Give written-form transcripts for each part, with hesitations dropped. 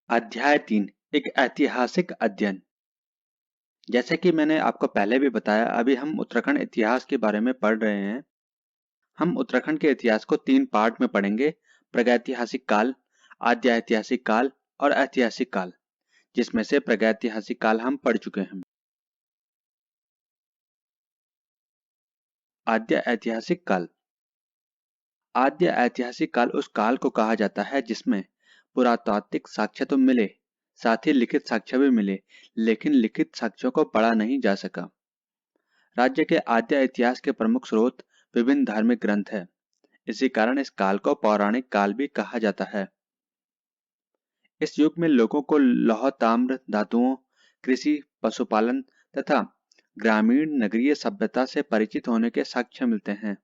अध्याय 3 एक ऐतिहासिक अध्ययन। जैसे कि मैंने आपको पहले भी बताया, अभी हम उत्तराखंड इतिहास के बारे में पढ़ रहे हैं। हम उत्तराखंड के इतिहास को 3 पार्ट में पढ़ेंगे: प्रागैतिहासिक काल, आद्य ऐतिहासिक काल और ऐतिहासिक काल, जिसमें से प्रागैतिहासिक काल हम पढ़ चुके हैं। आद्य ऐतिहासिक काल। आद्य ऐतिहासिक काल उस काल को कहा जाता है जिसमें पुरातात्विक साक्ष्य तो मिले, साथ ही लिखित साक्ष्य भी मिले, लेकिन लिखित साक्ष्यों को पढ़ा नहीं जा सका। राज्य के आद्य इतिहास के प्रमुख स्रोत विभिन्न धार्मिक ग्रंथ हैं। इसी कारण इस काल को पौराणिक काल भी कहा जाता है। इस युग में लोगों को लौह ताम्र धातुओं, कृषि, पशुपालन तथा ग्रामीण नगरीय सभ्यता से परिचित होने के साक्ष्य मिलते हैं,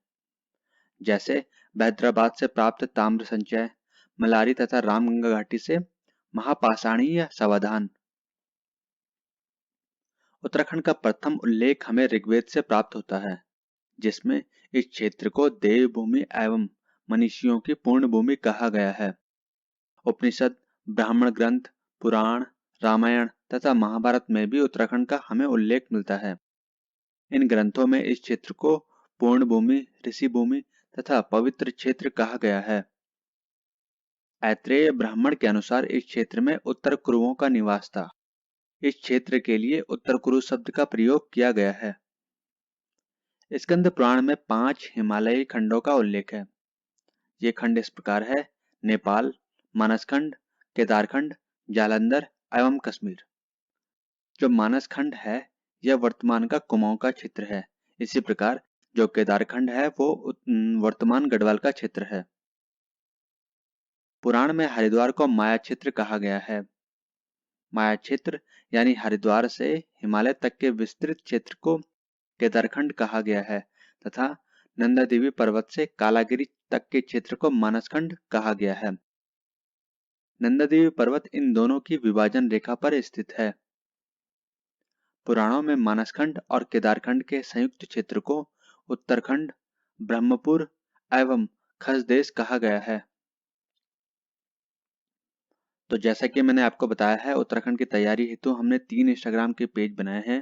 जैसे हैदराबाद से प्राप्त ताम्र संचय, मलारी तथा रामगंगा घाटी से महापाषाणीय समाधान। उत्तराखंड का प्रथम उल्लेख हमें ऋग्वेद से प्राप्त होता है, जिसमें इस क्षेत्र को देवभूमि एवं मनीषियों की पूर्ण भूमि कहा गया है। उपनिषद, ब्राह्मण ग्रंथ, पुराण, रामायण तथा महाभारत में भी उत्तराखंड का हमें उल्लेख मिलता है। इन ग्रंथों में इस क्षेत्र को पूर्ण भूमि, ऋषि भूमि तथा पवित्र क्षेत्र कहा गया है। ऐत्रेय ब्राह्मण के अनुसार इस क्षेत्र में उत्तर कुरुओं का निवास था। इस क्षेत्र के लिए उत्तर कुरु शब्द का प्रयोग किया गया है। स्कंद पुराण में 5 हिमालयी खंडों का उल्लेख है। ये खंड इस प्रकार है: नेपाल, मानसखंड, केदारखंड, जालंधर एवं कश्मीर। जो मानस खंड है यह वर्तमान का कुमाऊं का क्षेत्र है। इसी प्रकार जो केदारखंड है वो वर्तमान गढ़वाल का क्षेत्र है। पुराण में हरिद्वार को माया क्षेत्र कहा गया है। माया क्षेत्र यानी हरिद्वार से हिमालय तक के विस्तृत क्षेत्र को केदारखंड कहा गया है तथा नंदा देवी पर्वत से कालागिरी तक के क्षेत्र को मानसखंड कहा गया है। नंदा देवी पर्वत इन दोनों की विभाजन रेखा पर स्थित है। पुराणों में मानसखंड और केदारखंड के संयुक्त क्षेत्र को उत्तरखंड, ब्रह्मपुर एवं खसदेश कहा गया है। तो जैसा कि मैंने आपको बताया है, उत्तराखंड की तैयारी हेतु हमने 3 इंस्टाग्राम के पेज बनाए हैं।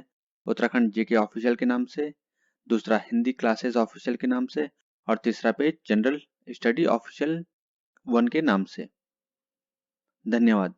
उत्तराखंड जीके ऑफिशियल के नाम से, दूसरा हिंदी क्लासेस ऑफिशियल के नाम से और तीसरा पेज जनरल स्टडी ऑफिशियल 1 के नाम से। धन्यवाद।